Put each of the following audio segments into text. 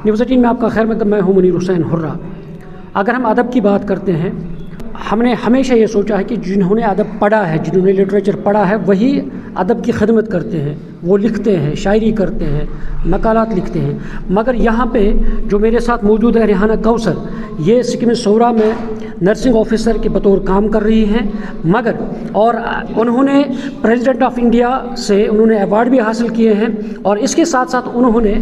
News 18 میں آپ کا خیر مقدم، میں ہوں منیر حسین حرہ۔ اگر ہم ادب کی بات کرتے ہیں، ہم نے ہمیشہ یہ سوچا ہے کہ جنہوں نے ادب پڑھا ہے، جنہوں نے لٹریچر پڑھا ہے، وہی ادب کی خدمت کرتے ہیں، وہ لکھتے ہیں، شاعری کرتے ہیں، مقالات لکھتے ہیں۔ مگر یہاں پہ جو میرے ساتھ موجود ہے ریحانہ کوثر، یہ سکم صورہ میں نرسنگ آفیسر کے بطور کام کر رہی ہیں، مگر اور انہوں نے پریزیڈنٹ آف انڈیا سے انہوں نے ایوارڈ بھی حاصل کیے ہیں، اور اس کے ساتھ ساتھ انہوں نے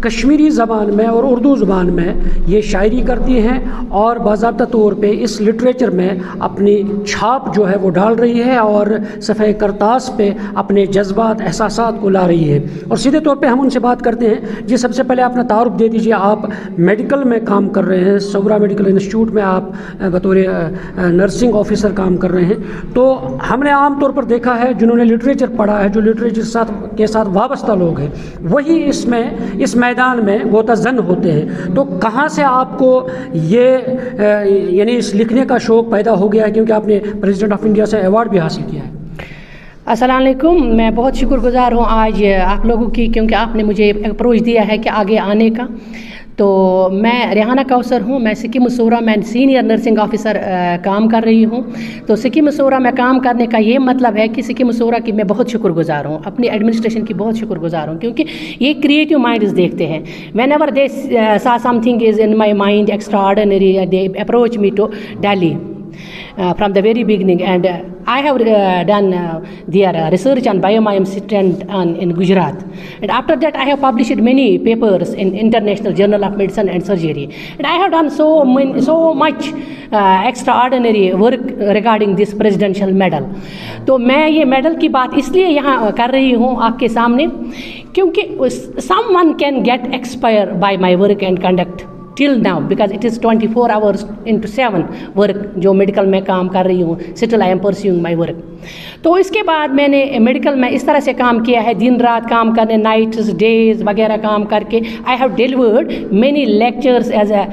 کشمیری زبان میں اور اردو زبان میں یہ شاعری کرتی ہیں، اور باضابطہ طور پہ اس لٹریچر میں اپنی چھاپ جو ہے وہ ڈال رہی ہے، اور صفحہ کرتاس پہ اپنے جذبات احساسات کو لا رہی ہے۔ اور سیدھے طور پہ ہم ان سے بات کرتے ہیں۔ جی، سب سے پہلے اپنا تعارف دے دیجیے۔ آپ میڈیکل میں کام کر رہے ہیں، صورہ میڈیکل انسٹیٹیوٹ میں آپ بطور نرسنگ آفیسر کام کر رہے ہیں۔ تو ہم نے عام طور پر دیکھا ہے جنہوں نے لٹریچر پڑھا ہے، جو لٹریچر کے ساتھ وابستہ لوگ ہیں، وہی اس میدان میں غوطہ زن ہوتے ہیں۔ تو کہاں سے آپ کو یہ یعنی اس لکھنے کا شوق پیدا ہو گیا ہے، کیونکہ آپ نے پریزیڈنٹ آف انڈیا سے ایوارڈ بھی حاصل کیا ہے؟ السلام علیکم، میں بہت شکر گزار ہوں آج آپ لوگوں کی، کیونکہ آپ نے مجھے اپروچ دیا ہے کہ آگے آنے کا۔ تو میں ریحانہ کوثر ہوں، میں سکم صورہ میں سینئر نرسنگ آفیسر کام کر رہی ہوں۔ تو سکم صورہ میں کام کرنے کا یہ مطلب ہے کہ سکم صورہ کی میں بہت شکر گزار ہوں، اپنی ایڈمنسٹریشن کی بہت شکر گزار ہوں، کیونکہ یہ کریٹیو مائنڈز دیکھتے ہیں۔ When ever they say something is in my mind extraordinary, they approach me to daily from the very beginning, and I have done their research on biomime strand in Gujarat, and after that I have published many papers in International Journal of Medicine and Surgery, and I have done so much extraordinary work regarding this presidential medal. تو میں یہ medal کی بات اس لیے یہاں کر رہی ہوں آپ کے سامنے، کیونکہ someone can get inspired by my work and conduct till now, because it is 24 hours into 7 work جو میڈیکل میں کام کر رہی ہوں. still I am pursuing my work. تو اس کے بعد میں نے میڈیکل میں اس طرح سے کام کیا ہے، دن رات کام کرنے، نائٹس ڈیز وغیرہ کام کر کے I have delivered many lectures as a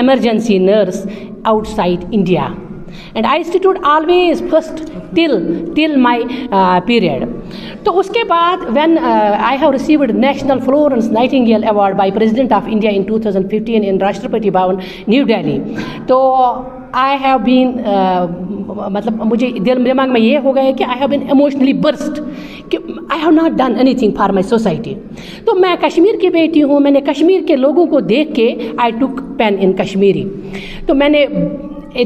emergency nurse outside India, and I stood always first till my period. تو اس کے بعد when I have received National Florence Nightingale Award by President of India in 2015 in Rashtrapati Bhavan, New Delhi. تو I have been مطلب مجھے دماغ میں یہ ہو گیا کہ I have been emotionally burst کہ I have not done anything for my society. تو میں کشمیر کی بیٹی ہوں، میں نے کشمیر کے لوگوں کو دیکھ کے I took pen in Kashmiri. تو میں نے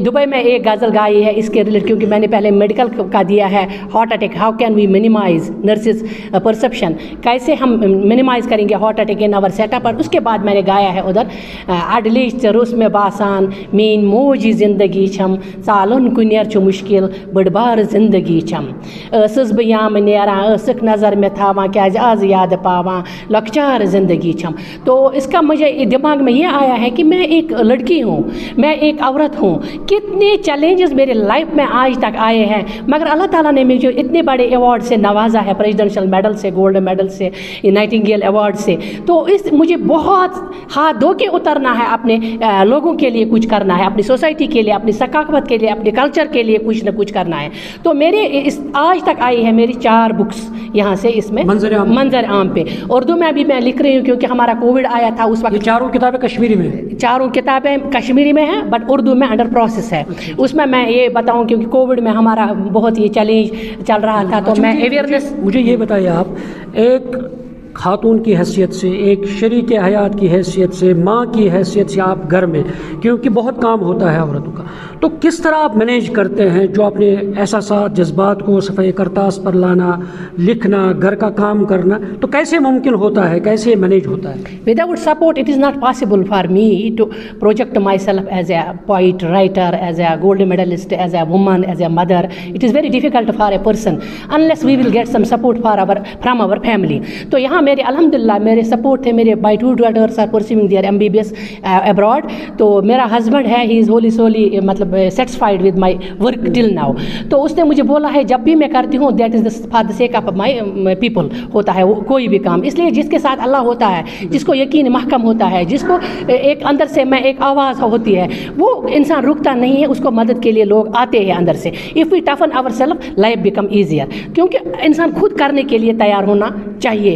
دبئی میں ایک غزل گائی ہے اس کے ریلیٹ، کیونکہ میں نے پہلے میڈیکل کا دیا ہے، heart attack how can we minimise nurses perception, کیسے ہم منیمائز کریں گے heart attack in our set up. اور اس کے بعد میں نے گایا ہے ادھر اڈلیش چروس میں باسان مین موجی زندگی چھم ژالن کنیر چھُ مشکل بڑ بار زندگی چھم ٲسٕس بہٕ یامہٕ نیران ٲسٕکھ نظر مےٚ تھاوان کیٛازِ آز یاد پاوان لۄکچار زندگی چھم. تو اس کا مجھے دماغ میں یہ آیا ہے کہ میں ایک لڑکی ہوں، میں ایک عورت ہوں، کتنے چیلنجز میرے لائف میں آج تک آئے ہیں، مگر اللہ تعالیٰ نے مجھے اتنے بڑے ایوارڈ سے نوازا ہے، پریزیڈنشل میڈل سے، گولڈ میڈل سے، نائٹنگیل ایوارڈ سے. تو اس مجھے بہت ہاتھ دھو کے اترنا ہے، اپنے لوگوں کے لیے کچھ کرنا ہے، اپنی سوسائٹی کے لیے، اپنی ثقافت کے لیے، اپنے کلچر کے لیے کچھ نہ کچھ کرنا ہے. تو میرے اس آج تک آئی ہے میری 4 بکس یہاں سے، اس میں منظر عام پہ اردو میں بھی میں لکھ رہی ہوں، کیونکہ ہمارا کووڈ آیا تھا اس وقت. یہ 4 کتابیں کشمیری میں؟ 4 کتابیں کشمیری میں ہیں، بٹ اردو میں انڈر پروسیس ہے. اس میں یہ بتاؤں کیونکہ کووڈ میں ہمارا بہت یہ چیلنج چل رہا تھا، تو میں اویئرنیس. مجھے یہ بتائیے، آپ ایک خاتون کی حیثیت سے، ایک شریک حیات کی حیثیت سے، ماں کی حیثیت سے آپ گھر میں، کیونکہ بہت کام ہوتا ہے عورتوں کا، تو کس طرح آپ مینیج کرتے ہیں جو اپنے احساسات جذبات کو صفحہ کرتاس پر لانا، لکھنا، گھر کا کام کرنا، تو کیسے ممکن ہوتا ہے، کیسے مینیج ہوتا ہے؟ Without support it is not possible for me to project myself as a poet, writer, as a gold medalist, as a woman, as a mother. It is very difficult for a person unless we will get some support from our family. تو یہاں میرے الحمدللہ میرے support تھے، میرے my 2 daughters are pursuing their MBBS abroad. تو میرا husband ہے، he is wholly solely مطلب satisfied with my work till now. تو اس نے مجھے بولا ہے جب بھی میں کرتی ہوں that is for the sake of my people ہوتا ہے وہ کوئی بھی کام، اس لیے جس کے ساتھ اللہ ہوتا ہے، جس کو یقین محکم ہوتا ہے، جس کو ایک اندر سے میں ایک آواز ہوتی ہے، وہ انسان رکتا نہیں ہے، اس کو مدد کے لیے لوگ آتے ہیں اندر سے. if we toughen ourselves life become easier. کیونکہ انسان خود کرنے کے لیے تیار ہونا چاہیے.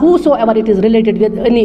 whosoever it is related with any